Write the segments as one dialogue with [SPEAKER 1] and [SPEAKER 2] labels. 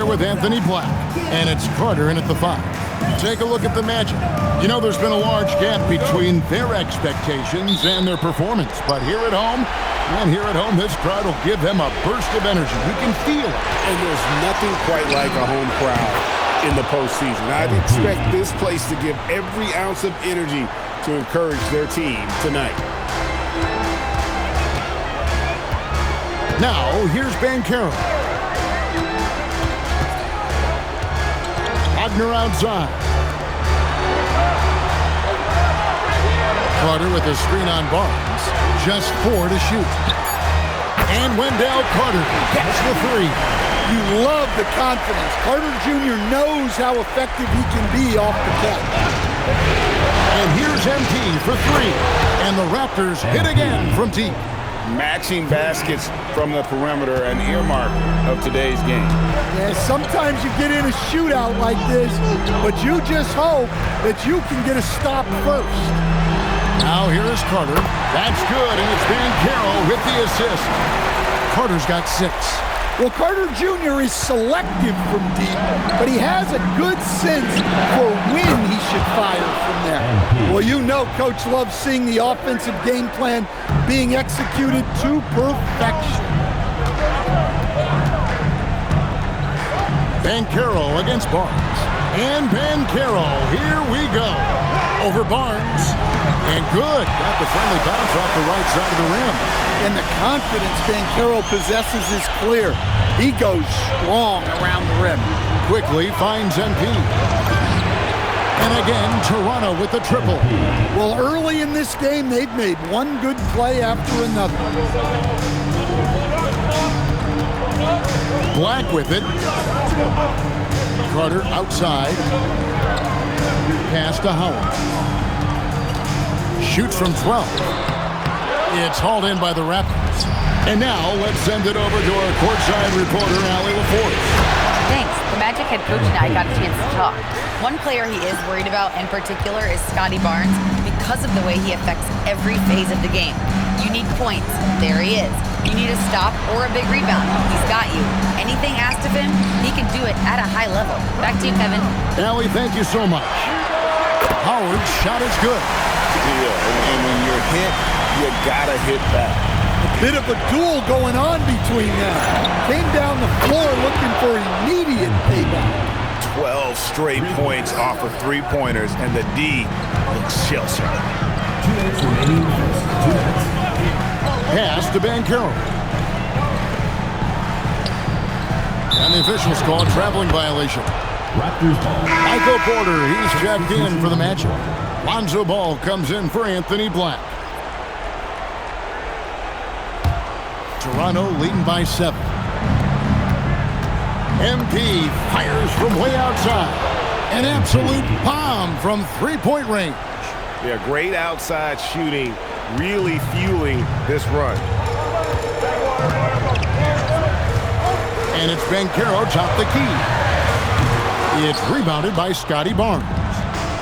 [SPEAKER 1] here with Anthony Black. And it's Carter in at the 5. Take a look at the Magic. You know, there's been a large gap between their expectations and their performance. But here at home, this crowd will give them a burst of energy. You can feel it.
[SPEAKER 2] And there's nothing quite like a home crowd in the postseason. I'd expect this place to give every ounce of energy to encourage their team tonight.
[SPEAKER 1] Now, here's Bancaro. Wagner outside. Carter with a screen on Barnes. Just 4 to shoot. And Wendell Carter gets the 3.
[SPEAKER 3] You love the confidence. Carter Jr. knows how effective he can be off the catch.
[SPEAKER 1] And here's MP for 3. And the Raptors hit again from deep.
[SPEAKER 2] Matching baskets from the perimeter, an earmark of today's game.
[SPEAKER 3] Yeah, sometimes you get in a shootout like this, but you just hope that you can get a stop first.
[SPEAKER 1] Now here is Carter. That's good, and it's Bancaro with the assist. Carter's got 6.
[SPEAKER 3] Well, Carter Jr. is selective from deep, but he has a good sense for when he should fire from there. Well, you know Coach loves seeing the offensive game plan being executed to perfection.
[SPEAKER 1] Bancaro against Barnes. And Bancaro, here we go. Over Barnes. And good. Got the friendly bounce off the right side of the rim.
[SPEAKER 3] And the confidence Bancaro possesses is clear. He goes strong around the rim.
[SPEAKER 1] Quickly finds MP. And again, Toronto with the triple.
[SPEAKER 3] Well, early in this game, they've made one good play after another.
[SPEAKER 1] Black with it. Carter outside. Pass to Howard. Shoots from 12. It's hauled in by the Raptors. And now let's send it over to our courtside reporter, Allie LaForce.
[SPEAKER 4] Thanks. The Magic head coach and I got a chance to talk. One player he is worried about in particular is Scotty Barnes because of the way he affects every phase of the game. You need points. There he is. You need a stop or a big rebound. He's got you. Anything asked of him, he can do it at a high level. Back to you, Kevin.
[SPEAKER 1] Allie, thank you so much. Howard's shot is good.
[SPEAKER 2] Yeah, and when you're hit, you gotta hit back.
[SPEAKER 3] A bit of a duel going on between them. Came down the floor looking for immediate payback.
[SPEAKER 2] 12 straight points off of 3-pointers, and the D looks shell-shocked.
[SPEAKER 1] Pass to Bancaro. And the officials call a traveling violation. Michael Porter, he's checked in for the Magic. Lonzo Ball comes in for Anthony Black. Toronto leading by 7. MP fires from way outside. An absolute bomb from 3-point range.
[SPEAKER 2] Yeah, great outside shooting, really fueling this run.
[SPEAKER 1] And it's Bancaro top the key. It's rebounded by Scotty Barnes.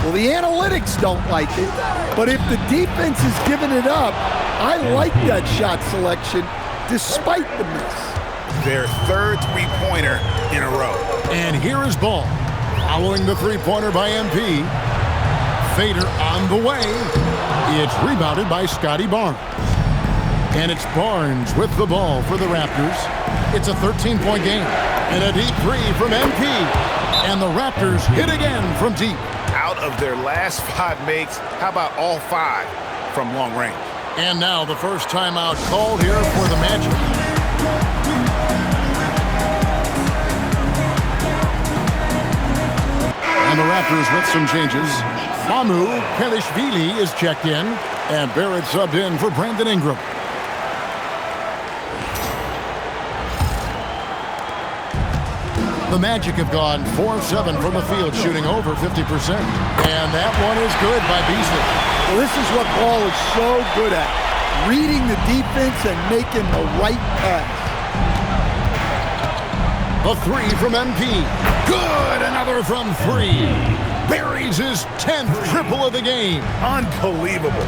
[SPEAKER 3] Well, the analytics don't like it, but if the defense is giving it up, I like that shot selection despite the miss.
[SPEAKER 2] Their third 3-pointer in a row.
[SPEAKER 1] And here is Ball. Following the 3-pointer by MP. Fader on the way. It's rebounded by Scotty Barnes. And it's Barnes with the ball for the Raptors. It's a 13-point game. And a deep 3 from MP. And the Raptors hit again from deep.
[SPEAKER 2] Out of their last 5 makes, how about all 5 from long range?
[SPEAKER 1] And now the first timeout called here for the Magic. And the Raptors with some changes. Mamu Pelishvili is checked in, and Barrett subbed in for Brandon Ingram. The Magic have gone 4-7 from the field, shooting over 50%. And that one is good by Beasley.
[SPEAKER 3] Well, this is what Ball is so good at, reading the defense and making the right pass.
[SPEAKER 1] The 3 from MP. Good, another from 3. Buries his 10th triple of the game.
[SPEAKER 2] Unbelievable.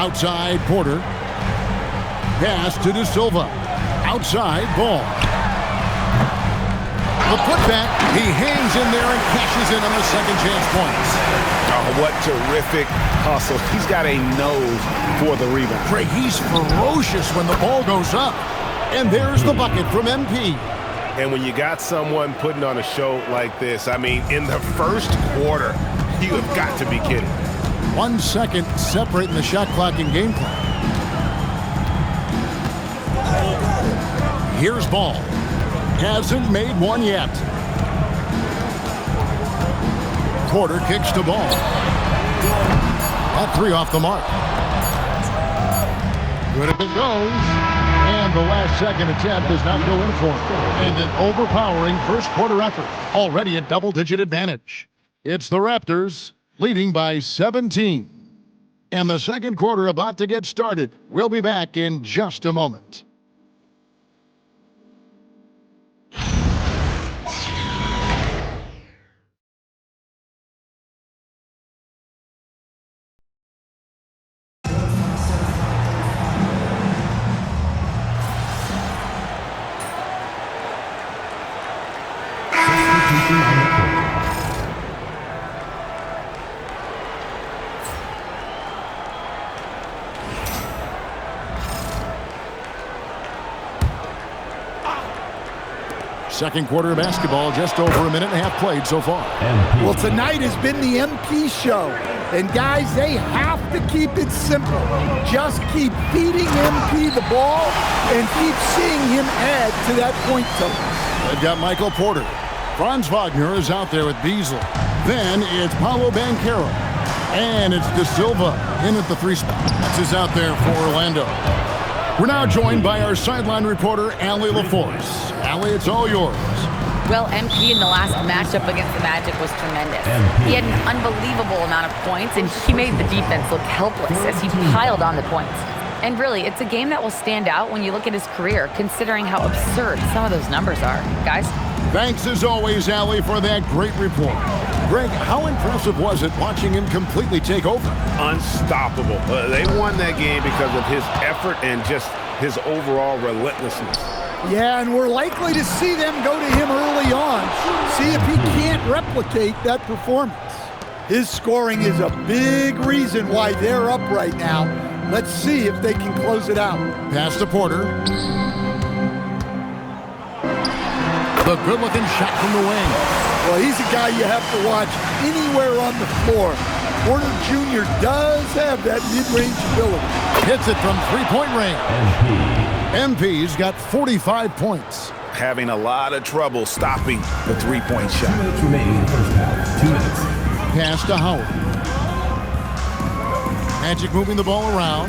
[SPEAKER 1] Outside, Porter. Pass to De Silva. Outside, Ball. The putback, he hangs in there and cashes in on the second chance points.
[SPEAKER 2] Oh, what terrific hustle. He's got a nose for the rebound.
[SPEAKER 1] Craig, he's ferocious when the ball goes up. And there's the bucket from MP.
[SPEAKER 2] And when you got someone putting on a show like this, I mean, in the first quarter, you have got to be kidding.
[SPEAKER 1] 1 second separating the shot clock and game clock. Here's Ball. Hasn't made one yet. Porter kicks to Ball. That three off the mark. Good if it goes. And the last second attempt does not go in for him. And an overpowering first quarter effort. Already a double-digit advantage. It's the Raptors leading by 17. And the second quarter about to get started. We'll be back in just a moment. Second quarter of basketball, just over a minute and a half played so far.
[SPEAKER 3] Well, tonight has been the MP show. And guys, they have to keep it simple. Just keep feeding MP the ball and keep seeing him add to that point total.
[SPEAKER 1] They've got Michael Porter. Franz Wagner is out there with Beasley. Then it's Paolo Banchero. And it's De Silva in at the three spot. That's is out there for Orlando. We're now joined by our sideline reporter, Allie LaForce. Allie, it's all yours.
[SPEAKER 4] Well, MP in the last matchup against the Magic was tremendous. He had an unbelievable amount of points, and he made the defense look helpless as he piled on the points. And really, it's a game that will stand out when you look at his career, considering how absurd some of those numbers are. Guys?
[SPEAKER 1] Thanks as always, Allie, for that great report. Greg, how impressive was it watching him completely take over?
[SPEAKER 2] Unstoppable. They won that game because of his effort and just his overall relentlessness.
[SPEAKER 3] Yeah, and we're likely to see them go to him early on. See if he can't replicate that performance. His scoring is a big reason why they're up right now. Let's see if they can close it out.
[SPEAKER 1] Pass to Porter. The good-looking shot from the wing.
[SPEAKER 3] Well, he's a guy you have to watch anywhere on the floor. Porter Jr. does have that mid-range ability.
[SPEAKER 1] Hits it from three-point range. MP's got 45 points.
[SPEAKER 2] Having a lot of trouble stopping the three-point shot.
[SPEAKER 5] 2 minutes remaining in the first half. 2 minutes.
[SPEAKER 1] Pass to Howard. Magic moving the ball around.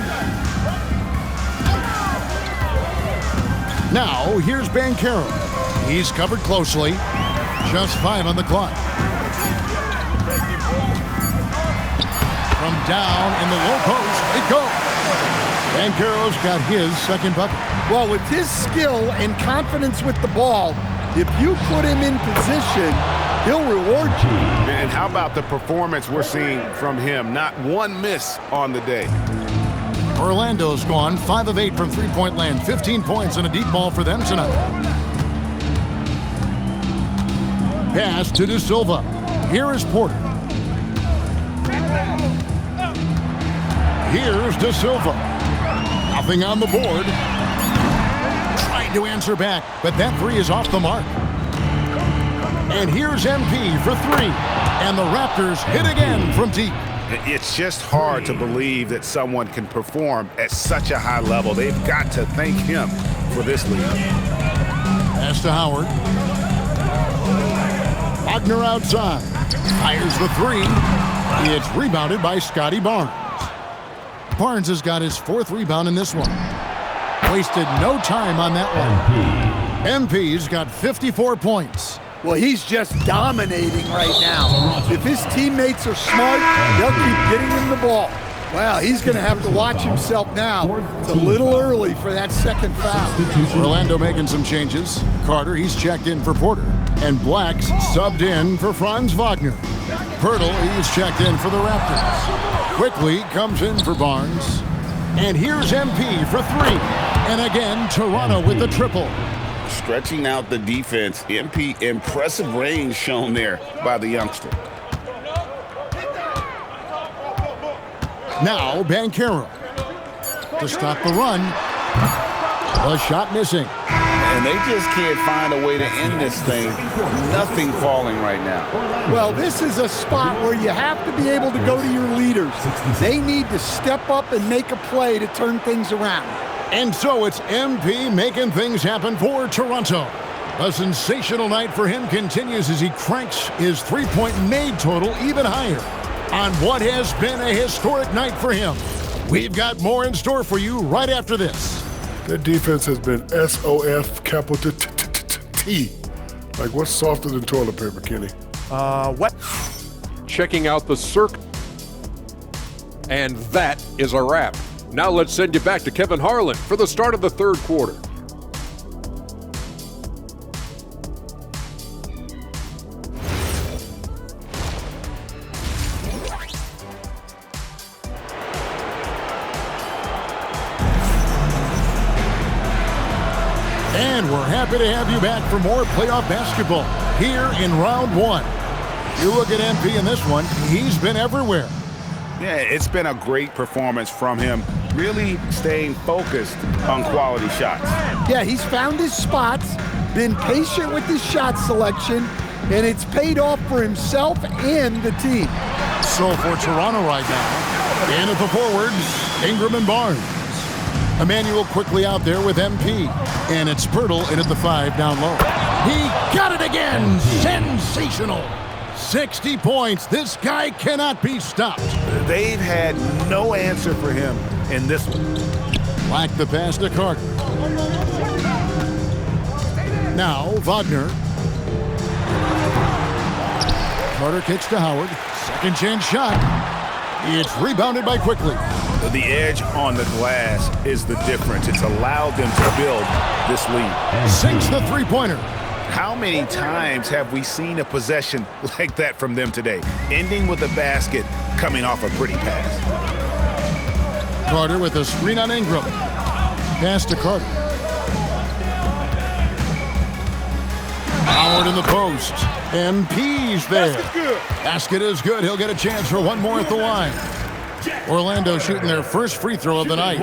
[SPEAKER 1] Now, here's Banchero. He's covered closely. Just 5 on the clock. From down in the low post, it goes. Banchero's got his second bucket.
[SPEAKER 3] Well, with his skill and confidence with the ball, if you put him in position, he'll reward you.
[SPEAKER 2] And how about the performance we're seeing from him? Not one miss on the day.
[SPEAKER 1] Orlando's gone 5 of 8 from three-point land. 15 points and a deep ball for them tonight. Pass to De Silva. Here is Porter. Here's De Silva. Nothing on the board. Trying to answer back, but that three is off the mark. And here's MP for 3. And the Raptors hit again from deep.
[SPEAKER 2] It's just hard to believe that someone can perform at such a high level. They've got to thank him for this lead.
[SPEAKER 1] Pass to Howard. Wagner outside. Fires the 3. It's rebounded by Scotty Barnes. Barnes has got his 4th rebound in this one. Wasted no time on that one. MP's got 54 points.
[SPEAKER 3] Well, he's just dominating right now. If his teammates are smart, they'll keep getting him the ball. Well, he's going to have to watch himself now. It's a little early for that second foul.
[SPEAKER 1] Orlando making some changes. Carter, he's checked in for Porter. And Black's subbed in for Franz Wagner. Pirtle, he's checked in for the Raptors. Quickly comes in for Barnes. And here's MP for 3. And again, Toronto with the triple.
[SPEAKER 2] stretching out the defense. MP, impressive range shown there by the youngster.
[SPEAKER 1] Now Banchero to stop the run. The shot missing.
[SPEAKER 2] And they just can't find a way to end this thing. Nothing falling right now.
[SPEAKER 3] Well, this is a spot where you have to be able to go to your leaders. They need to step up and make a play to turn things around.
[SPEAKER 1] And so it's MP making things happen for Toronto. A sensational night for him continues as he cranks his three-point made total even higher on what has been a historic night for him. We've got more in store for you right after this.
[SPEAKER 6] Their defense has been SOF capital T. Like, what's softer than toilet paper, Kenny?
[SPEAKER 7] What? Checking out the circle. And that is a wrap. Now let's send you back to Kevin Harlan for the start of the third quarter.
[SPEAKER 1] And we're happy to have you back for more playoff basketball here in round one. You look at MP in this one, he's been everywhere.
[SPEAKER 2] Yeah, it's been a great performance from him, really staying focused on quality shots.
[SPEAKER 3] Yeah, he's found his spots, been patient with his shot selection, and it's paid off for himself and the team.
[SPEAKER 1] So for Toronto right now, in at the forwards, Ingram and Barnes. Emmanuel quickly out there with MP. And it's Pirtle in at the 5 down low. He got it again! Sensational! 60 points. This guy cannot be stopped.
[SPEAKER 2] They've had no answer for him in this one.
[SPEAKER 1] Black the pass to Carter. Now Wagner. Carter kicks to Howard. Second chance shot. It's rebounded by Quickly.
[SPEAKER 2] The edge on the glass is the difference. It's allowed them to build this lead.
[SPEAKER 1] Sinks the three-pointer.
[SPEAKER 2] How many times have we seen a possession like that from them today? Ending with a basket, coming off a pretty pass.
[SPEAKER 1] Carter with a screen on Ingram. Pass to Carter. Howard in the post. MP's there. Basket is good. He'll get a chance for one more at the line. Orlando shooting their first free throw of the night.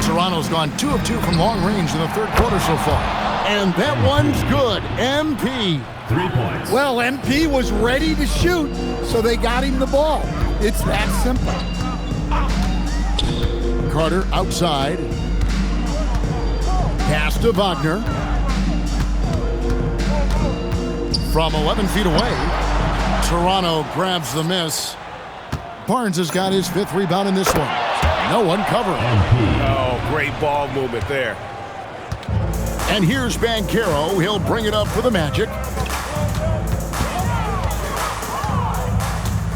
[SPEAKER 1] Toronto's gone 2 of 2 from long range in the third quarter so far. And that one's good. MP.
[SPEAKER 5] 3 points.
[SPEAKER 3] Well, MP was ready to shoot, so they got him the ball. It's that simple.
[SPEAKER 1] Carter outside. Pass to Wagner. From 11 feet away, Toronto grabs the miss. Barnes has got his 5th rebound in this one. No one covering.
[SPEAKER 2] Oh, great ball movement there.
[SPEAKER 1] And here's Banchero. He'll bring it up for the Magic.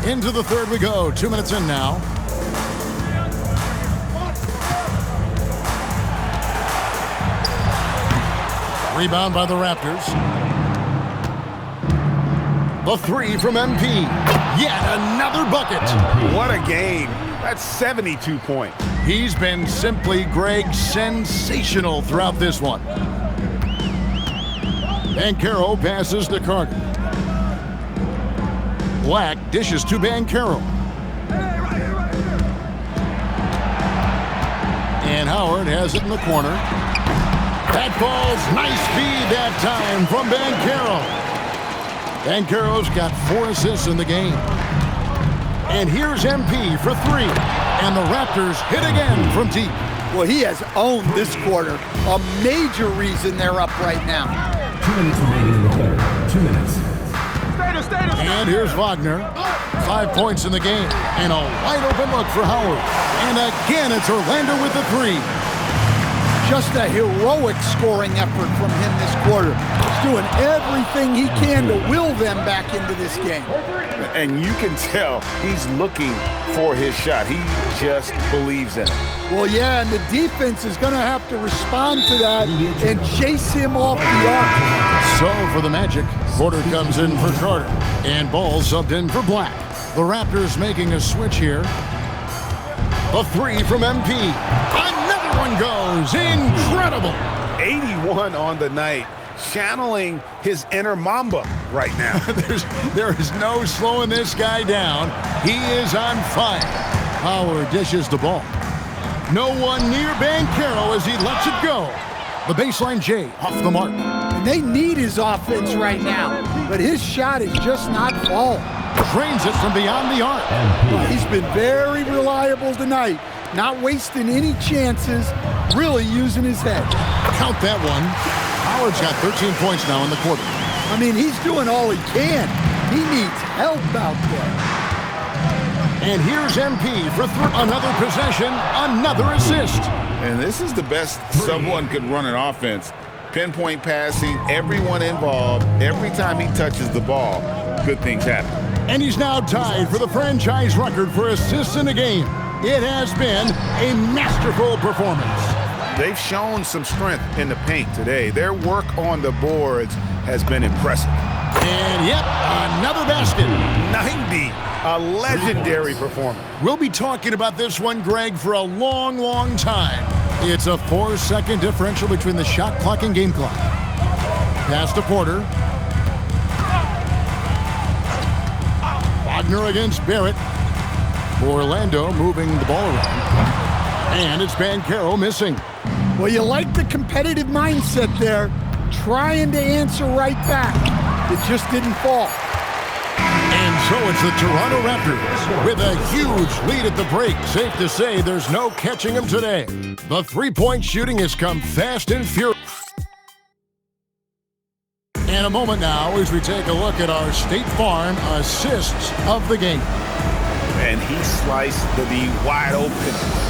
[SPEAKER 1] Into the third we go. 2 minutes in now. Rebound by the Raptors. The 3 from MP. Yet another bucket.
[SPEAKER 2] What a game. That's 72 points.
[SPEAKER 1] He's been simply, Greg, sensational throughout this one. Banchero passes to Carter. Black dishes to Banchero. And Howard has it in the corner. That ball's nice feed that time from Banchero. Banchero's got 4 assists in the game. And here's MP for 3. And the Raptors hit again from deep.
[SPEAKER 3] Well, he has owned this quarter. A major reason they're up right now.
[SPEAKER 5] 2 minutes remaining in the third. 2 minutes.
[SPEAKER 1] And here's Wagner. 5 points in the game. And a wide open look for Howard. And again, it's Orlando with the 3.
[SPEAKER 3] Just a heroic scoring effort from him this quarter. He's doing everything he can to will them back into this game.
[SPEAKER 2] And you can tell he's looking for his shot. He just believes in it.
[SPEAKER 3] Well, yeah, and the defense is going to have to respond to that and chase him off the arc.
[SPEAKER 1] So for the Magic, Porter comes in for Carter. And Ball subbed in for Black. The Raptors making a switch here. The three from MP. Another one goes. Incredible.
[SPEAKER 2] 81 on the night. Channeling his inner Mamba right now.
[SPEAKER 1] There is no slowing this guy down. He is on fire. Howard dishes the ball. No one near Banchero as he lets it go. The baseline J off the mark.
[SPEAKER 3] And they need his offense right now, but his shot is just not falling.
[SPEAKER 1] Drains it from beyond the arc.
[SPEAKER 3] He's been very reliable tonight, not wasting any chances, really using his head.
[SPEAKER 1] Count that one. Howard's got 13 points now in the quarter.
[SPEAKER 3] I mean, he's doing all he can. He needs help out there.
[SPEAKER 1] And here's MP for another possession, another assist.
[SPEAKER 8] And this is the best someone could run an offense. Pinpoint passing, everyone involved, every time he touches the ball, good things happen.
[SPEAKER 1] And he's now tied for the franchise record for assists in a game. It has been a masterful performance.
[SPEAKER 8] They've shown some strength in the paint today. Their work on the boards has been impressive.
[SPEAKER 1] And yep, another basket.
[SPEAKER 2] 90, a legendary performance.
[SPEAKER 1] We'll be talking about this one, Greg, for a long, long time. It's a 4-second differential between the shot clock and game clock. Pass to Porter. Wagner against Barrett. Orlando moving the ball around. And it's Banchero missing.
[SPEAKER 3] Well, you like the competitive mindset there, trying to answer right back. It just didn't fall.
[SPEAKER 1] And so it's the Toronto Raptors with a huge lead at the break. Safe to say there's no catching them today. The three-point shooting has come fast and furious. And a moment now as we take a look at our State Farm assists of the game.
[SPEAKER 2] And he sliced the D wide open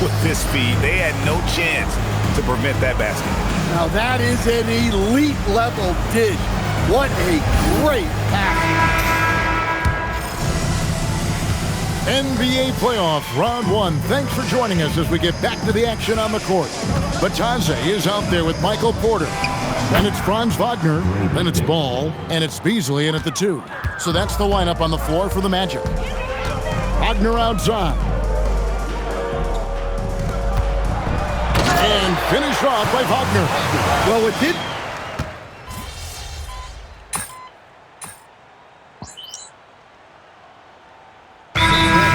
[SPEAKER 2] with his speed. They had no chance to prevent that basket.
[SPEAKER 3] Now that is an elite level dish. What a great pass.
[SPEAKER 1] NBA playoff round one. Thanks for joining us as we get back to the action on the court. Batadze is out there with Michael Porter. Then it's Franz Wagner. Then it's Ball. And it's Beasley in at the 2. So that's the lineup on the floor for the Magic. Wagner outside. And finished off by Wagner.
[SPEAKER 3] Well, it did.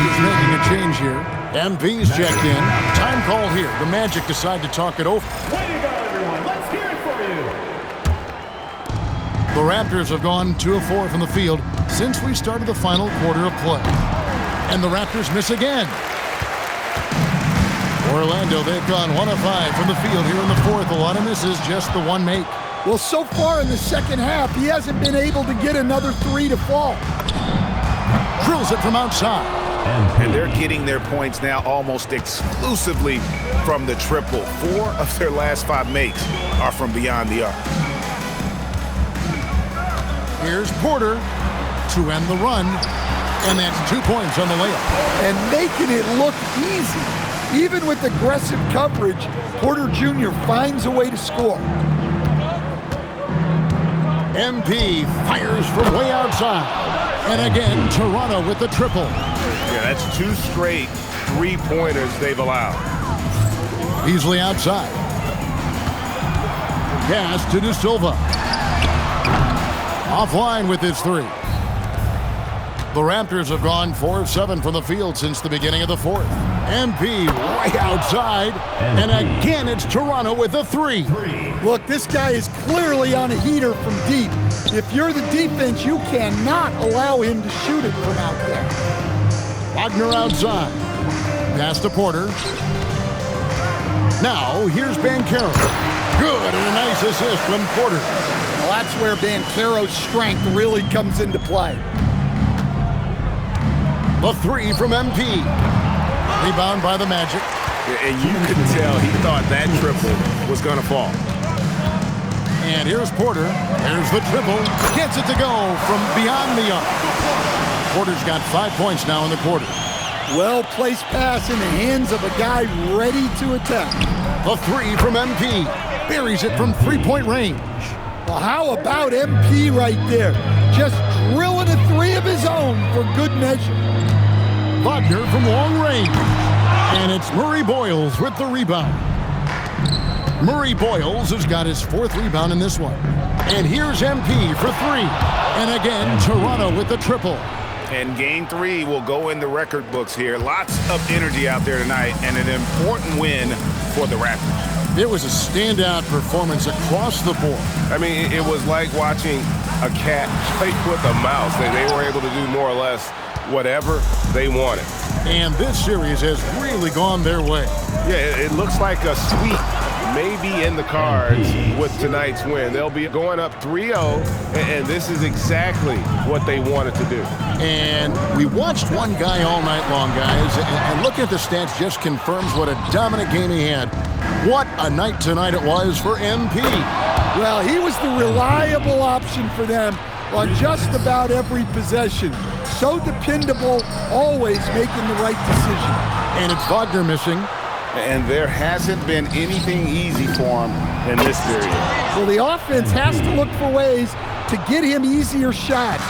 [SPEAKER 1] He's making a change here. MP's checked in. Time call here. The Magic decide to talk it over.
[SPEAKER 5] Way to go, everyone. Let's hear it for you.
[SPEAKER 1] The Raptors have gone 2 of 4 from the field since we started the final quarter of play. And the Raptors miss again. Orlando, they've gone 1 of 5 from the field here in the fourth. A lot of misses, just the one make.
[SPEAKER 3] Well, so far in the second half, he hasn't been able to get another 3 to fall.
[SPEAKER 1] Drills it from outside.
[SPEAKER 2] And they're getting their points now almost exclusively from the triple. 4 of their last 5 makes are from beyond the arc.
[SPEAKER 1] Here's Porter to end the run. And that's 2 points on the layup.
[SPEAKER 3] And making it look easy. Even with aggressive coverage, Porter Jr. finds a way to score.
[SPEAKER 1] MP fires from way outside. And again, Toronto with the triple.
[SPEAKER 2] Yeah, that's 2 straight 3-pointers they've allowed.
[SPEAKER 1] Beasley outside. Pass to De Silva. Offline with his 3. The Raptors have gone 4 of 7 from the field since the beginning of the fourth. MP way outside. And again, it's Toronto with a 3.
[SPEAKER 3] Look, this guy is clearly on a heater from deep. If you're the defense, you cannot allow him to shoot it from out there.
[SPEAKER 1] Wagner outside. Pass to Porter. Now, here's Banchero. Good, and a nice assist from Porter.
[SPEAKER 3] Well, that's where Banchero's strength really comes into play.
[SPEAKER 1] The 3 from MP. Rebound by the Magic.
[SPEAKER 2] And you could tell he thought that triple was going to fall.
[SPEAKER 1] And here's Porter. There's the triple. Gets it to go from beyond the arc. Porter's got 5 points now in the quarter.
[SPEAKER 3] Well-placed pass in the hands of a guy ready to attack.
[SPEAKER 1] The 3 from MP. Buries it from three-point range.
[SPEAKER 3] Well, how about MP right there? Just drilling a 3 of his own for good measure.
[SPEAKER 1] Wagner from long range. And it's Murray Boyles with the rebound. Murray Boyles has got his 4th rebound in this one. And here's MP for 3. And again, Toronto with the triple.
[SPEAKER 8] And game 3 will go in the record books here. Lots of energy out there tonight and an important win for the Raptors.
[SPEAKER 1] It was a standout performance across the board.
[SPEAKER 9] I mean, it was like watching a cat play with a mouse. They were able to do more or less whatever they wanted.
[SPEAKER 1] And this series has really gone their way.
[SPEAKER 9] Yeah, it looks like a sweep maybe in the cards with tonight's win. They'll be going up 3-0, and this is exactly what they wanted to do.
[SPEAKER 1] And we watched one guy all night long, guys, and looking at the stats just confirms what a dominant game he had. What a night tonight it was for MP.
[SPEAKER 3] Well, he was the reliable option for them on just about every possession. So dependable, always making the right decision.
[SPEAKER 1] And it's Wagner missing.
[SPEAKER 8] And there hasn't been anything easy for him in this period.
[SPEAKER 3] Well, the offense has to look for ways to get him easier shots,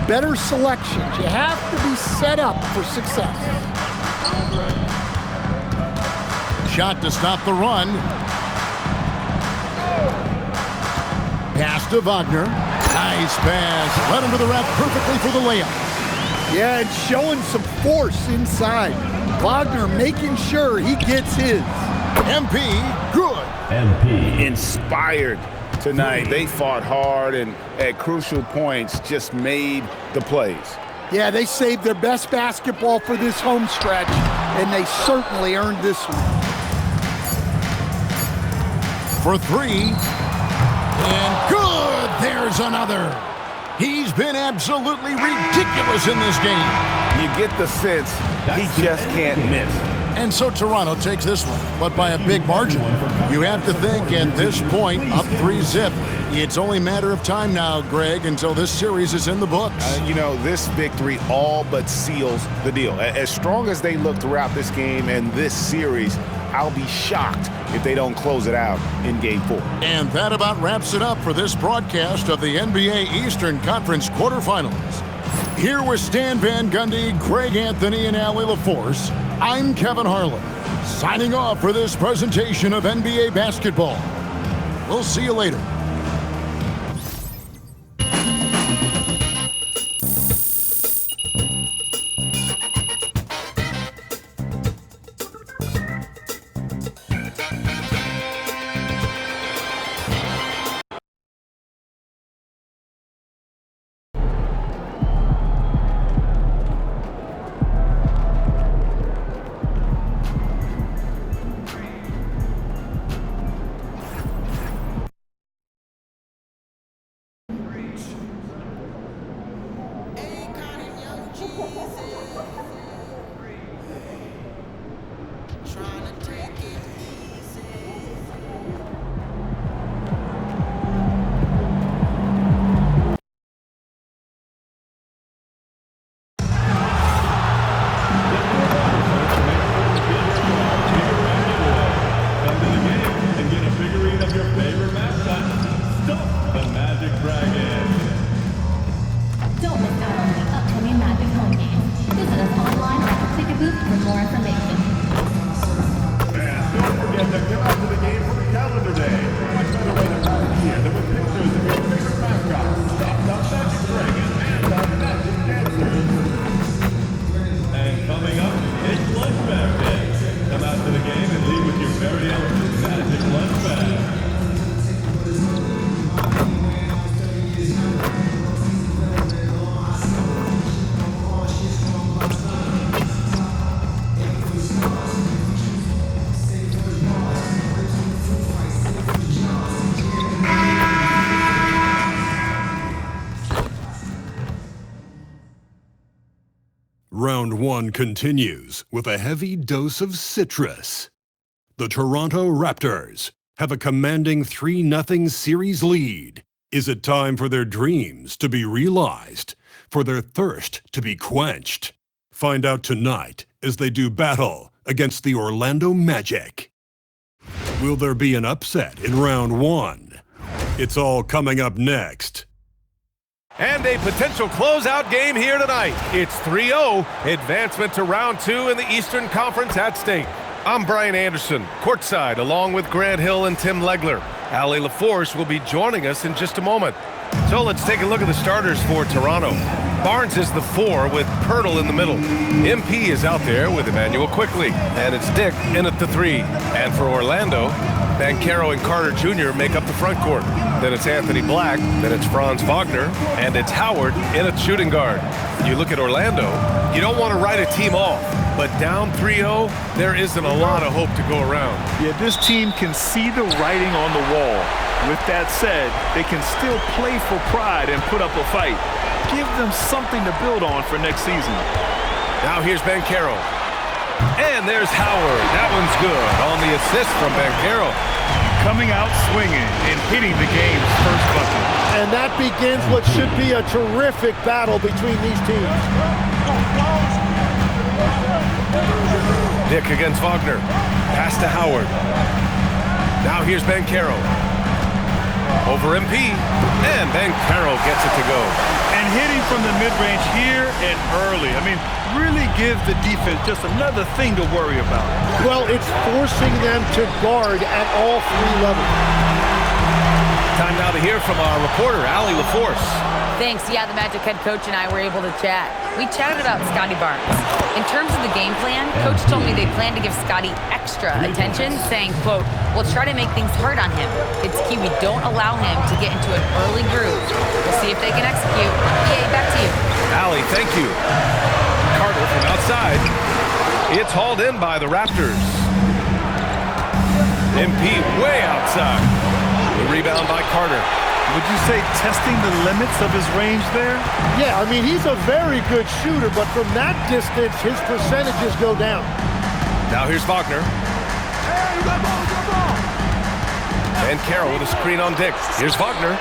[SPEAKER 3] better selections. You have to be set up for success.
[SPEAKER 1] Shot to stop the run. Pass to Wagner. Nice pass. Led him to the rack perfectly for the layup.
[SPEAKER 3] Yeah, and showing some force inside. Wagner making sure he gets his.
[SPEAKER 1] MP, good.
[SPEAKER 8] MP. Inspired tonight. They fought hard and at crucial points just made the plays.
[SPEAKER 3] Yeah, they saved their best basketball for this home stretch, and they certainly earned this one.
[SPEAKER 1] For 3. And good. There's another. He's been absolutely ridiculous in this game.
[SPEAKER 8] You get the sense he just can't miss.
[SPEAKER 1] And so Toronto takes this one, but by a big margin. You have to think at this point, up 3-zip. It's only a matter of time now, Greg, until this series is in the books.
[SPEAKER 8] You know, this victory all but seals the deal. As strong as they look throughout this game and this series, I'll be shocked if they don't close it out in Game 4.
[SPEAKER 1] And that about wraps it up for this broadcast of the NBA Eastern Conference quarterfinals. Here with Stan Van Gundy, Greg Anthony, and Allie LaForce, I'm Kevin Harlan, signing off for this presentation of NBA basketball. We'll see you later.
[SPEAKER 10] Round 1 continues with a heavy dose of citrus. The Toronto Raptors have a commanding 3-0 series lead. Is it time for their dreams to be realized, for their thirst to be quenched? Find out tonight as they do battle against the Orlando Magic. Will there be an upset in round 1? It's all coming up next.
[SPEAKER 9] And a potential closeout game here tonight. It's 3-0, advancement to round 2 in the Eastern Conference at stake. I'm Brian Anderson, courtside, along with Grant Hill and Tim Legler. Allie LaForce will be joining us in just a moment. So let's take a look at the starters for Toronto. Barnes is the 4 with Pirtle in the middle. MP is out there with Emmanuel Quickly, and it's Dick in at the 3. And for Orlando, Banchero and Carter Jr. make up the front court. Then it's Anthony Black, then it's Franz Wagner, and it's Howard in at shooting guard. You look at Orlando, you don't want to write a team off, but down 3-0, there isn't a lot of hope to go around.
[SPEAKER 11] Yeah, this team can see the writing on the wall. With that said, they can still play for pride and put up a fight. Give them something to build on for next season.
[SPEAKER 9] Now here's Banchero. And there's Howard. That one's good on the assist from Banchero.
[SPEAKER 11] Coming out swinging and hitting the game's first bucket.
[SPEAKER 3] And that begins what should be a terrific battle between these teams.
[SPEAKER 9] Dick against Wagner. Pass to Howard. Now here's Banchero. Over MP. And Banchero gets it to go.
[SPEAKER 11] And hitting from the mid-range here and early. I mean, really give the defense just another thing to worry about.
[SPEAKER 3] Well, it's forcing them to guard at all 3 levels.
[SPEAKER 9] Time now to hear from our reporter, Allie LaForce.
[SPEAKER 4] Thanks. Yeah, the Magic head coach and I were able to chat. We chatted about Scotty Barnes. In terms of the game plan, coach told me they plan to give Scotty extra attention, saying, quote, "We'll try to make things hard on him. It's key we don't allow him to get into an early groove. We'll see if they can execute." Yay, back to you.
[SPEAKER 9] Allie, thank you. Carter from outside. It's hauled in by the Raptors. MP way outside. The rebound by Carter.
[SPEAKER 11] Would you say testing the limits of his range there?
[SPEAKER 3] Yeah, I mean, he's a very good shooter, but from that distance, his percentages go down.
[SPEAKER 9] Now here's Wagner. And Carroll with a screen on Dick. Here's Wagner.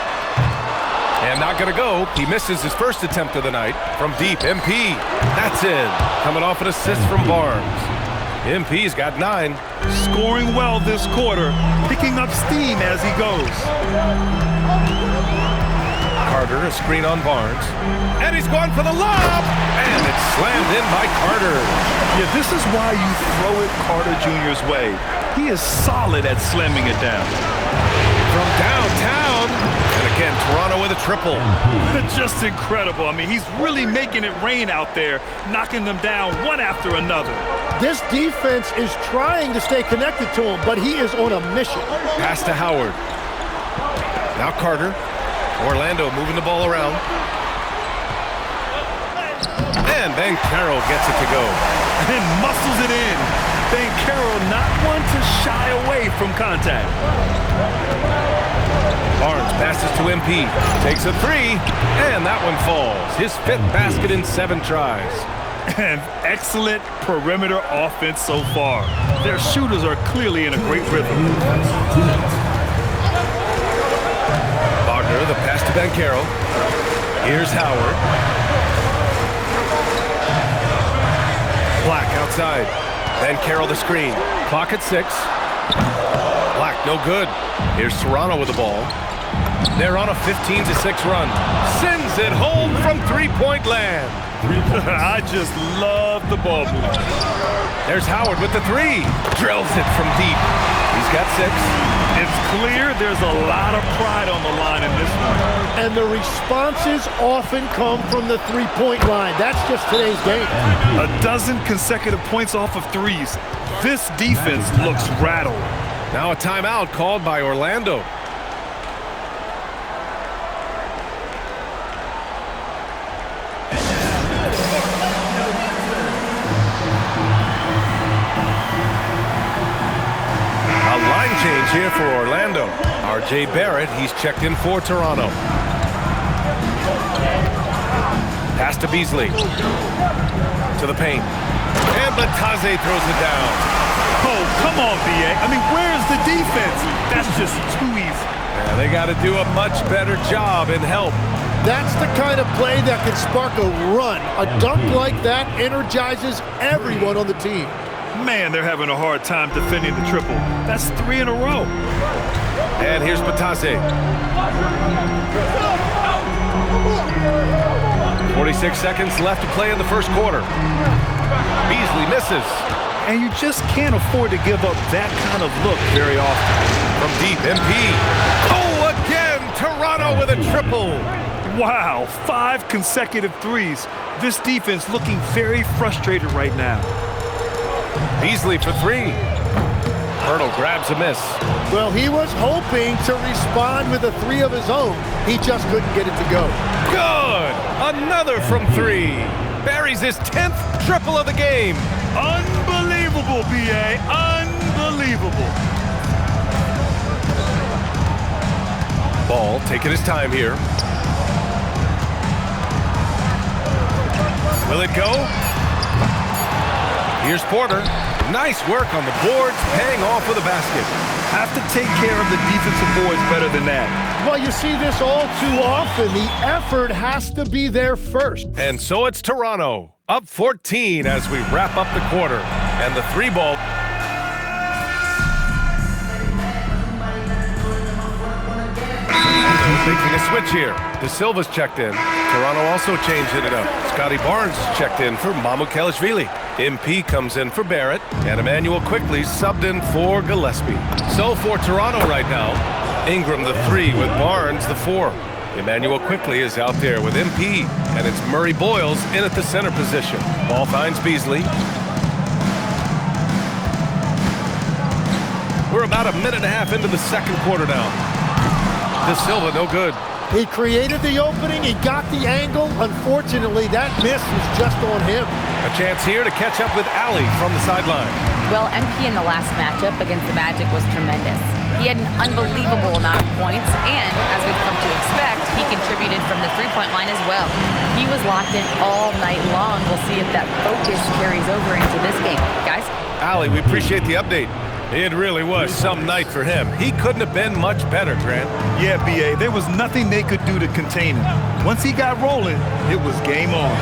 [SPEAKER 9] And not going to go. He misses his first attempt of the night from deep. MP. That's in. Coming off an assist from Barnes. MP's got 9.
[SPEAKER 11] Scoring well this quarter. Picking up steam as he goes.
[SPEAKER 9] Carter, a screen on Barnes. And he's going for the lob. And it's slammed in by Carter.
[SPEAKER 11] Yeah, this is why you throw it Carter Jr.'s way. He is solid at slamming it down.
[SPEAKER 9] From downtown. And again, Toronto with a triple.
[SPEAKER 11] Just incredible. I mean, he's really making it rain out there, knocking them down one after another.
[SPEAKER 3] This defense is trying to stay connected to him, but he is on a mission.
[SPEAKER 9] Pass to Howard. Now Carter. Orlando moving the ball around. And Banchero gets it to go.
[SPEAKER 11] And muscles it in. Banchero not one to shy away from contact.
[SPEAKER 9] Barnes passes to MP. Takes a 3. And that one falls. His 5th basket in 7 tries.
[SPEAKER 11] And excellent perimeter offense so far. Their shooters are clearly in a great rhythm.
[SPEAKER 9] Wagner, the pass to Banchero. Here's Howard. Black outside. Banchero the screen. Clock at 6. Black no good. Here's Toronto with the ball. They're on a 15-6 run. Sends it home from 3-point land.
[SPEAKER 11] I just love the ball movement.
[SPEAKER 9] There's Howard with the 3. Drills it from deep. He's got 6.
[SPEAKER 11] It's clear there's a lot of pride on the line in this one.
[SPEAKER 3] And the responses often come from the 3-point line. That's just today's game.
[SPEAKER 11] A dozen consecutive points off of 3s. This defense looks rattled.
[SPEAKER 9] Now a timeout called by Orlando. Change here for Orlando. R.J. Barrett, he's checked in for Toronto. Pass to Beasley. To the paint. And Bataze throws it down.
[SPEAKER 11] Oh, come on, B.A. I mean, where's the defense? That's just too easy.
[SPEAKER 9] Yeah, they got to do a much better job in help.
[SPEAKER 3] That's the kind of play that can spark a run. A dunk like that energizes everyone on the team.
[SPEAKER 11] Man, they're having a hard time defending the triple. That's 3 in a row.
[SPEAKER 9] And here's Bataze. 46 seconds left to play in the first quarter. Beasley misses.
[SPEAKER 11] And you just can't afford to give up that kind of look very often.
[SPEAKER 9] From deep, MP. Oh, again, Toronto with a triple.
[SPEAKER 11] Wow, 5 consecutive threes. This defense looking very frustrated right now.
[SPEAKER 9] Beasley for 3. Hurdle grabs a miss.
[SPEAKER 3] Well, he was hoping to respond with a 3 of his own. He just couldn't get it to go.
[SPEAKER 9] Good! Another from 3. Buries his 10th triple of the game.
[SPEAKER 11] Unbelievable, B.A. Unbelievable.
[SPEAKER 9] Ball taking his time here. Will it go? Here's Porter. Nice work on the boards, paying off with a basket.
[SPEAKER 11] Have to take care of the defensive boards better than that.
[SPEAKER 3] Well, you see this all too often. The effort has to be there first.
[SPEAKER 9] And so it's Toronto, up 14 as we wrap up the quarter. And the 3-ball. Making a switch here. De Silva's checked in. Toronto also changed it up. Scotty Barnes checked in for Mamukelashvili. MP comes in for Barrett. And Emmanuel quickly subbed in for Gillespie. So for Toronto right now, Ingram the 3 with Barnes the 4. Emmanuel quickly is out there with MP. And it's Murray Boyles in at the center position. Ball finds Beasley. We're about a minute and a half into the second quarter now. De Silva, no good.
[SPEAKER 3] He created the opening, he got the angle. Unfortunately, that miss was just on him.
[SPEAKER 9] A chance here to catch up with Ali from the sideline.
[SPEAKER 4] Well, MP in the last matchup against the Magic was tremendous. He had an unbelievable amount of points, and as we've come to expect, he contributed from the three-point line as well. He was locked in all night long. We'll see if that focus carries over into this game. Guys?
[SPEAKER 9] Ali, we appreciate the update. It really was some night for him. He couldn't have been much better, Grant.
[SPEAKER 11] Yeah, B.A., there was nothing they could do to contain him. Once he got rolling, it was game on.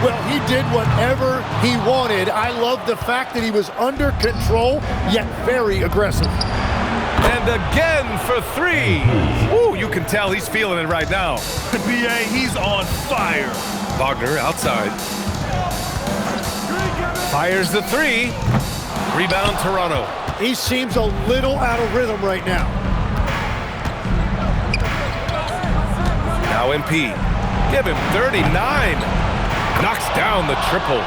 [SPEAKER 3] Well, he did whatever he wanted. I love the fact that he was under control, yet very aggressive.
[SPEAKER 9] And again for 3. Ooh, you can tell he's feeling it right now.
[SPEAKER 11] B.A., he's on fire.
[SPEAKER 9] Wagner outside. Fires the 3. Rebound Toronto.
[SPEAKER 3] He seems a little out of rhythm right now.
[SPEAKER 9] Now MP. Give him 39. Knocks down the triple.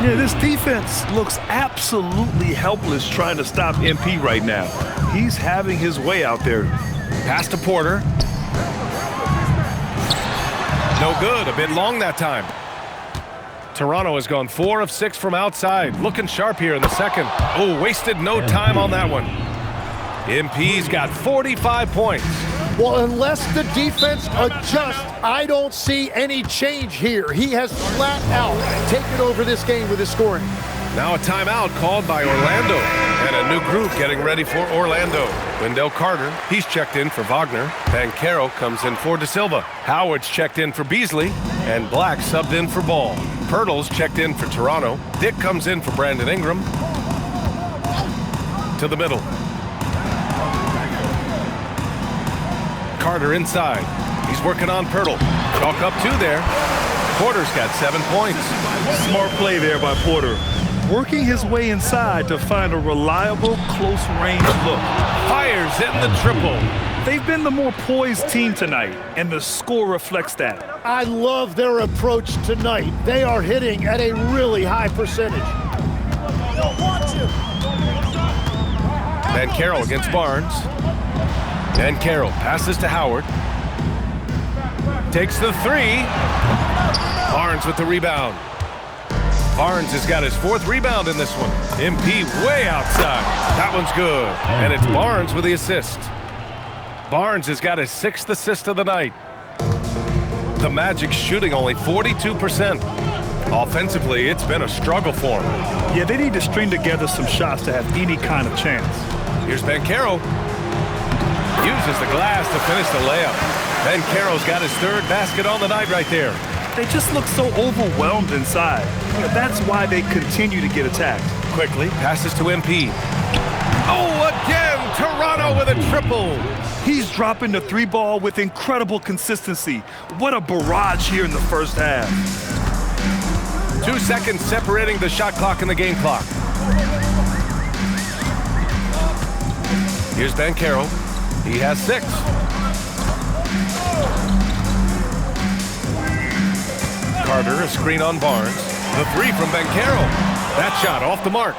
[SPEAKER 11] Yeah, this defense looks absolutely helpless trying to stop MP right now. He's having his way out there.
[SPEAKER 9] Pass to Porter. No good. A bit long that time. Toronto has gone 4 of 6 from outside. Looking sharp here in the second. Oh, wasted no time on that one. MP's got 45 points.
[SPEAKER 3] Well, unless the defense adjusts, I don't see any change here. He has flat out taken over this game with his scoring.
[SPEAKER 9] Now a timeout called by Orlando. And a new group getting ready for Orlando. Wendell Carter, he's checked in for Wagner. Banchero comes in for De Silva. Howard's checked in for Beasley. And Black subbed in for Ball. Pirtle's checked in for Toronto. Dick comes in for Brandon Ingram. To the middle. Carter inside. He's working on Pirtle. Chalk up 2 there. Porter's got 7 points.
[SPEAKER 11] Smart play there by Porter. Working his way inside to find a reliable, close-range look.
[SPEAKER 9] Fires in the triple.
[SPEAKER 11] They've been the more poised team tonight, and the score reflects that.
[SPEAKER 3] I love their approach tonight. They are hitting at a really high percentage.
[SPEAKER 9] Banchero against Barnes. Banchero passes to Howard. Takes the 3. Barnes with the rebound. Barnes has got his 4th rebound in this one. MP way outside. That one's good. And it's Barnes with the assist. Barnes has got his 6th assist of the night. The Magic shooting only 42%. Offensively, it's been a struggle for them.
[SPEAKER 11] Yeah, they need to string together some shots to have any kind of chance.
[SPEAKER 9] Here's Banchero. Uses the glass to finish the layup. Banchero's got his 3rd basket on the night right there.
[SPEAKER 11] They just look so overwhelmed inside. That's why they continue to get attacked.
[SPEAKER 9] Quickly passes to MP. Oh, again, Toronto with a triple.
[SPEAKER 11] He's dropping the three ball with incredible consistency. What a barrage here in the first half.
[SPEAKER 9] 2 seconds separating the shot clock and the game clock. Here's Banchero. He has 6. Carter, a screen on Barnes. The 3 from Banchero. That shot off the mark.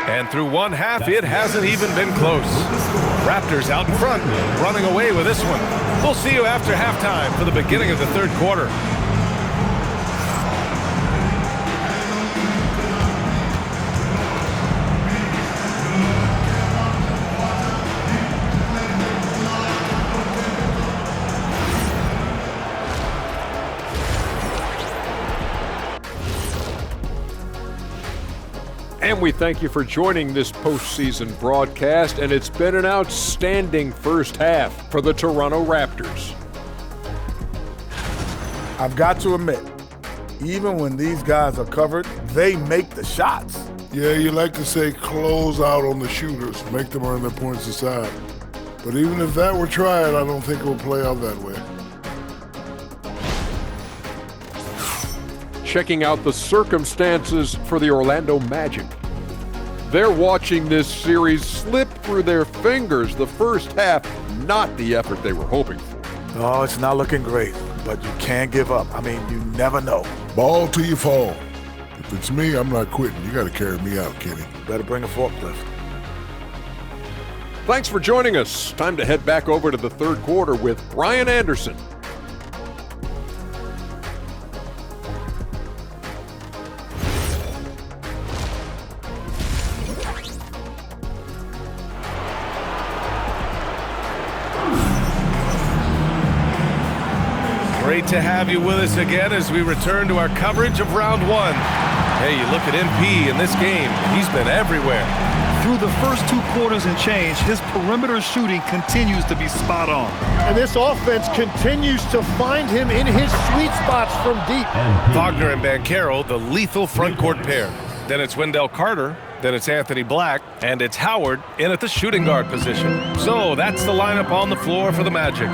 [SPEAKER 9] And through one half, it hasn't even been close. Raptors out in front, running away with this one. We'll see you after halftime for the beginning of the third quarter.
[SPEAKER 7] And we thank you for joining this postseason broadcast, and it's been an outstanding first half for the Toronto Raptors.
[SPEAKER 12] I've got to admit, even when these guys are covered, they make the shots.
[SPEAKER 6] Yeah, you like to say close out on the shooters, make them earn their points aside. But even if that were tried, I don't think it will play out that way.
[SPEAKER 7] Checking out the circumstances for the Orlando Magic. They're watching this series slip through their fingers. The first half, not the effort they were hoping for.
[SPEAKER 12] Oh, it's not looking great, but you can't give up. I mean, you never know.
[SPEAKER 6] Ball till you fall. If it's me, I'm not quitting. You got to carry me out, Kenny.
[SPEAKER 12] Better bring a forklift.
[SPEAKER 7] Thanks for joining us. Time to head back over to the third quarter with Brian Anderson.
[SPEAKER 9] Great to have you with us again as we return to our coverage of round 1. Hey, you look at MP in this game, he's been everywhere.
[SPEAKER 11] Through the first 2 quarters and change, his perimeter shooting continues to be spot on.
[SPEAKER 3] And this offense continues to find him in his sweet spots from deep.
[SPEAKER 9] Wagner and Banchero, the lethal front court pair. Then it's Wendell Carter, then it's Anthony Black, and it's Howard in at the shooting guard position. So that's the lineup on the floor for the Magic.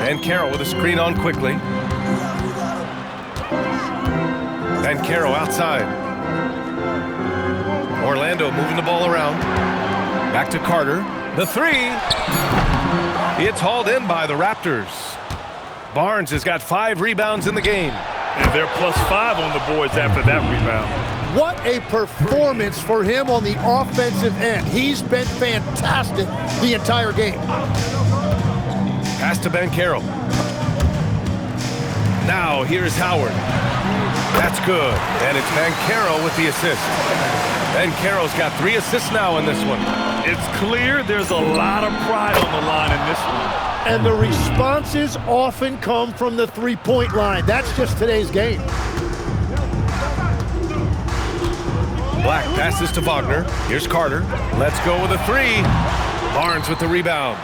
[SPEAKER 9] Banchero with a screen on quickly. Banchero outside. Orlando moving the ball around. Back to Carter. The 3. It's hauled in by the Raptors. Barnes has got 5 rebounds in the game.
[SPEAKER 11] And they're +5 on the boards after that rebound.
[SPEAKER 3] What a performance for him on the offensive end. He's been fantastic the entire game.
[SPEAKER 9] Pass to Banchero. Now here's Howard. That's good. And it's Banchero with the assist. Banchero's got 3 assists now in this one.
[SPEAKER 11] It's clear there's a lot of pride on the line in this one.
[SPEAKER 3] And the responses often come from the three-point line. That's just today's game.
[SPEAKER 9] Black passes to Wagner. Here's Carter. Let's go with a 3. Barnes with the rebound.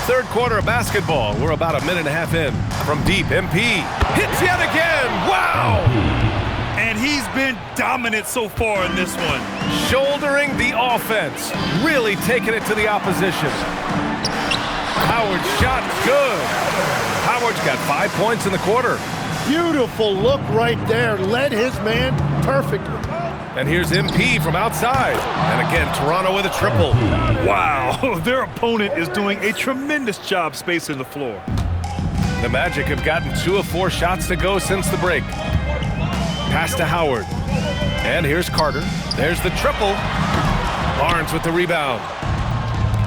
[SPEAKER 9] Third quarter of basketball. We're about a minute and a half in. From deep, MP hits yet again. Wow!
[SPEAKER 11] And he's been dominant so far in this one.
[SPEAKER 9] Shouldering the offense. Really taking it to the opposition. Howard's shot good. Howard's got 5 points in the quarter.
[SPEAKER 3] Beautiful look right there. Led his man perfectly.
[SPEAKER 9] And here's MP from outside. And again, Toronto with a triple.
[SPEAKER 11] Wow, their opponent is doing a tremendous job spacing the floor.
[SPEAKER 9] The Magic have gotten 2 of 4 shots to go since the break. Pass to Howard. And here's Carter. There's the triple. Barnes with the rebound.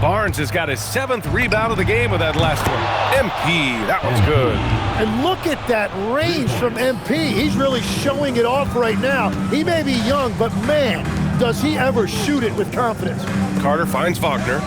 [SPEAKER 9] Barnes has got his 7th rebound of the game with that last one. MP, that one's good.
[SPEAKER 3] And look at that range from MP. He's really showing it off right now. He may be young, but man, does he ever shoot it with confidence.
[SPEAKER 9] Carter finds Wagner.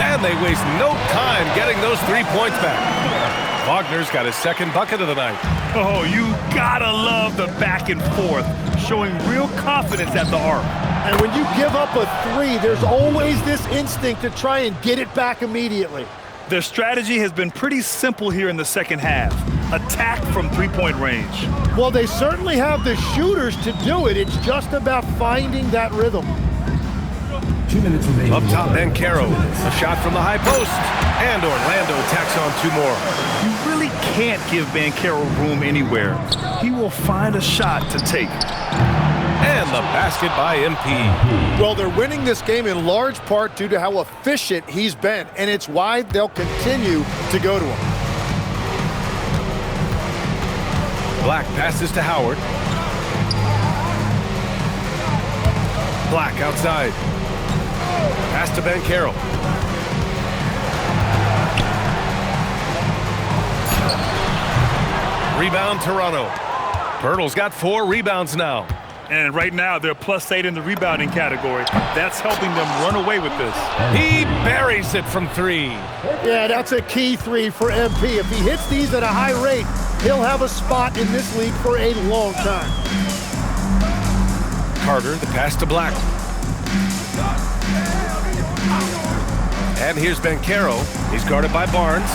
[SPEAKER 9] And they waste no time getting those 3 points back. Wagner's got his 2nd bucket of the night.
[SPEAKER 11] Oh, you gotta love the back and forth, showing real confidence at the arc.
[SPEAKER 3] And when you give up a 3, there's always this instinct to try and get it back immediately.
[SPEAKER 11] Their strategy has been pretty simple here in the second half. attack from three-point range.
[SPEAKER 13] Well, they certainly have the shooters to do it. It's just about finding that rhythm.
[SPEAKER 5] 2 minutes remaining.
[SPEAKER 9] Up top, Banchero. A shot from the high post. And Orlando tacks on 2 more.
[SPEAKER 11] You really can't give Banchero room anywhere. He will find a shot to take.
[SPEAKER 9] And the basket by MP.
[SPEAKER 13] Well, they're winning this game in large part due to how efficient he's been, and it's why they'll continue to go to him.
[SPEAKER 9] Black passes to Howard. Black outside. Pass to Banchero. Rebound Toronto. Pirtle's got 4 rebounds now.
[SPEAKER 11] And right now, they're +8 in the rebounding category. That's helping them run away with this.
[SPEAKER 9] He buries it from 3.
[SPEAKER 13] Yeah, that's a key 3 for MP. If he hits these at a high rate, he'll have a spot in this league for a long time.
[SPEAKER 9] Carter, the pass to Black. And here's Banchero. He's guarded by Barnes.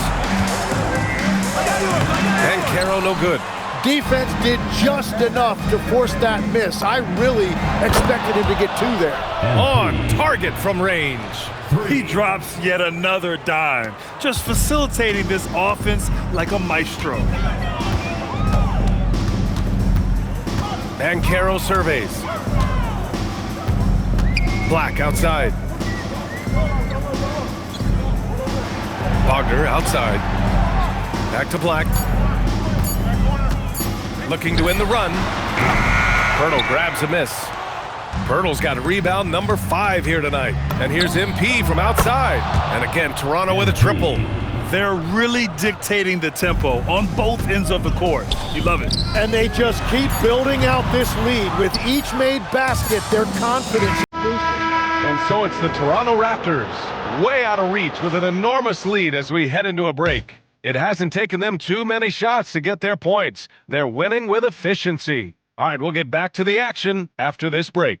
[SPEAKER 9] Banchero no good.
[SPEAKER 13] Defense did just enough to force that miss. I really expected him to get 2 there.
[SPEAKER 9] On target from range.
[SPEAKER 11] He drops yet another dime, just facilitating this offense like a maestro.
[SPEAKER 9] Banchero surveys. Black outside. Wagner outside. Back to Black. Looking to win the run. Pirtle grabs a miss. Pirtle's got rebound number 5 here tonight. And here's MP from outside. And again, Toronto with a triple.
[SPEAKER 11] They're really dictating the tempo on both ends of the court. You love it.
[SPEAKER 13] And they just keep building out this lead. With each made basket, their confidence is boosted.
[SPEAKER 9] And so it's the Toronto Raptors, way out of reach with an enormous lead as we head into a break. It hasn't taken them too many shots to get their points. They're winning with efficiency. All right, we'll get back to the action after this break.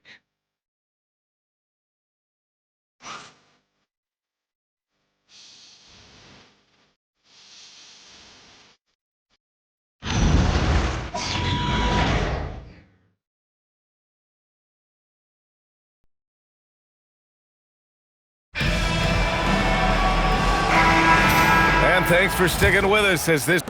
[SPEAKER 9] And thanks for sticking with us as this...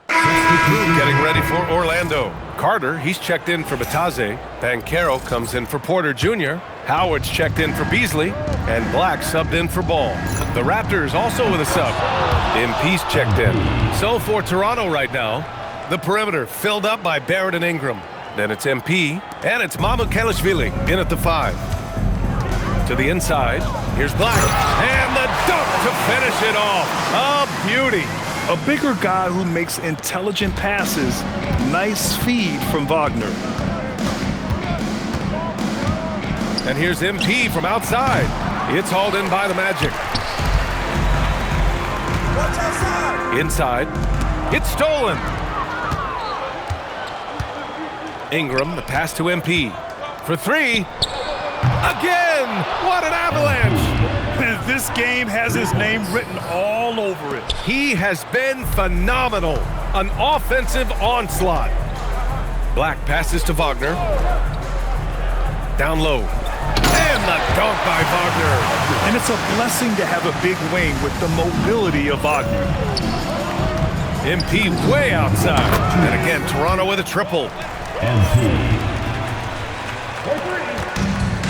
[SPEAKER 9] Getting ready for Orlando. Carter, he's checked in for Batase. Banchero comes in for Porter Jr. Howard's checked in for Beasley. And Black subbed in for Ball. The Raptors also with a sub. MP's checked in. So for Toronto right now, the perimeter filled up by Barrett and Ingram. Then it's MP, and it's Mamukelashvili in at the 5. To the inside, here's Black, and the dunk to finish it off. A beauty.
[SPEAKER 11] A bigger guy who makes intelligent passes. Nice feed from Wagner.
[SPEAKER 9] And here's MP from outside. It's hauled in by the Magic.
[SPEAKER 14] Watch outside.
[SPEAKER 9] Inside, it's stolen. Ingram, the pass to MP. For 3. Again! What an avalanche!
[SPEAKER 11] This game has his name written all over it.
[SPEAKER 9] He has been phenomenal. An offensive onslaught. Black passes to Wagner. Down low. And the dunk by Wagner.
[SPEAKER 11] And it's a blessing to have a big wing with the mobility of Wagner.
[SPEAKER 9] MP way outside. And again, Toronto with a triple.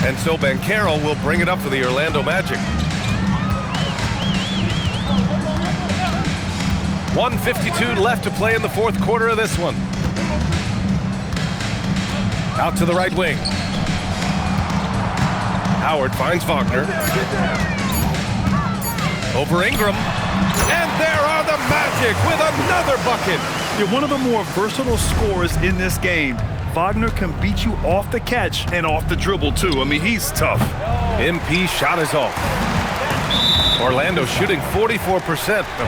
[SPEAKER 9] And so Banchero will bring it up for the Orlando Magic. 1:52 left to play in the 4th quarter of this one. Out to the right wing. Howard finds Wagner. Over Ingram. And there are the Magic with another bucket.
[SPEAKER 11] You're one of the more versatile scorers in this game. Wagner can beat you off the catch and off the dribble, too. I mean, he's tough.
[SPEAKER 9] MP shot is off. Orlando shooting 44%, a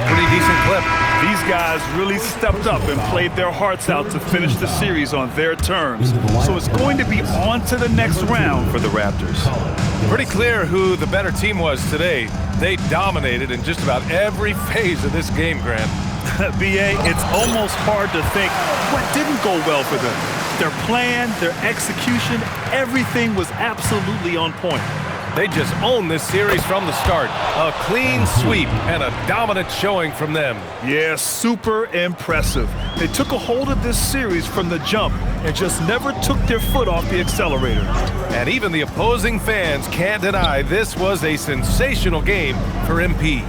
[SPEAKER 9] pretty decent clip.
[SPEAKER 11] These guys really stepped up and played their hearts out to finish the series on their terms. So it's going to be on to the next round for the Raptors.
[SPEAKER 9] Pretty clear who the better team was today. They dominated in just about every phase of this game, Grant.
[SPEAKER 11] B.A., it's almost hard to think what didn't go well for them. Their plan, their execution, everything was absolutely on point.
[SPEAKER 9] They just owned this series from the start. A clean sweep and a dominant showing from them.
[SPEAKER 11] Yeah, super impressive. They took a hold of this series from the jump and just never took their foot off the accelerator.
[SPEAKER 9] And even the opposing fans can't deny this was a sensational game for MP.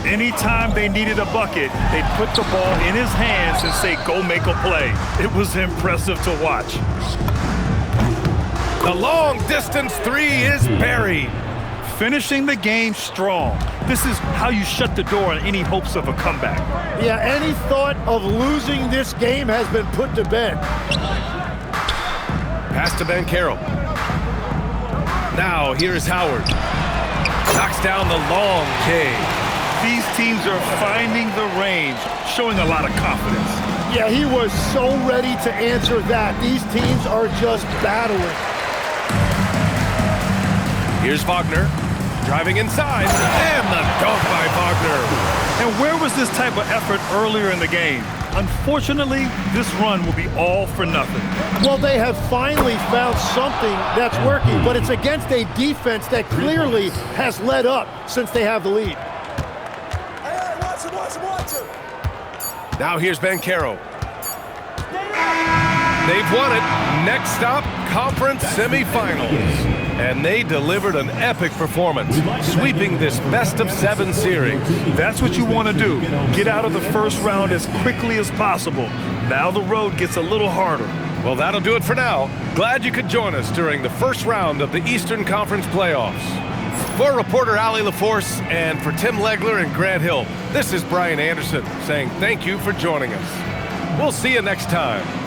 [SPEAKER 11] Anytime they needed a bucket, they'd put the ball in his hands and say, go make a play. It was impressive to watch.
[SPEAKER 9] The long-distance three is buried.
[SPEAKER 11] Finishing the game strong. This is how you shut the door on any hopes of a comeback.
[SPEAKER 13] Yeah, any thought of losing this game has been put to bed.
[SPEAKER 9] Pass to MyCareer. Now here's Howard. Knocks down the long K.
[SPEAKER 11] These teams are finding the range, showing a lot of confidence.
[SPEAKER 13] Yeah, he was so ready to answer that. These teams are just battling.
[SPEAKER 9] Here's Wagner, driving inside, and the dunk by Wagner.
[SPEAKER 11] And where was this type of effort earlier in the game? Unfortunately, this run will be all for nothing.
[SPEAKER 13] Well, they have finally found something that's working, but it's against a defense that clearly has let up since they have the lead.
[SPEAKER 9] Now here's MyCareer. They've won it. Next stop, conference semifinals. And they delivered an epic performance, sweeping this best-of-7 series.
[SPEAKER 11] That's what you want to do. Get out of the first round as quickly as possible. Now the road gets a little harder.
[SPEAKER 9] Well, that'll do it for now. Glad you could join us during the first round of the Eastern Conference playoffs. For reporter Allie LaForce and for Tim Legler and Grant Hill, this is Brian Anderson saying thank you for joining us. We'll see you next time.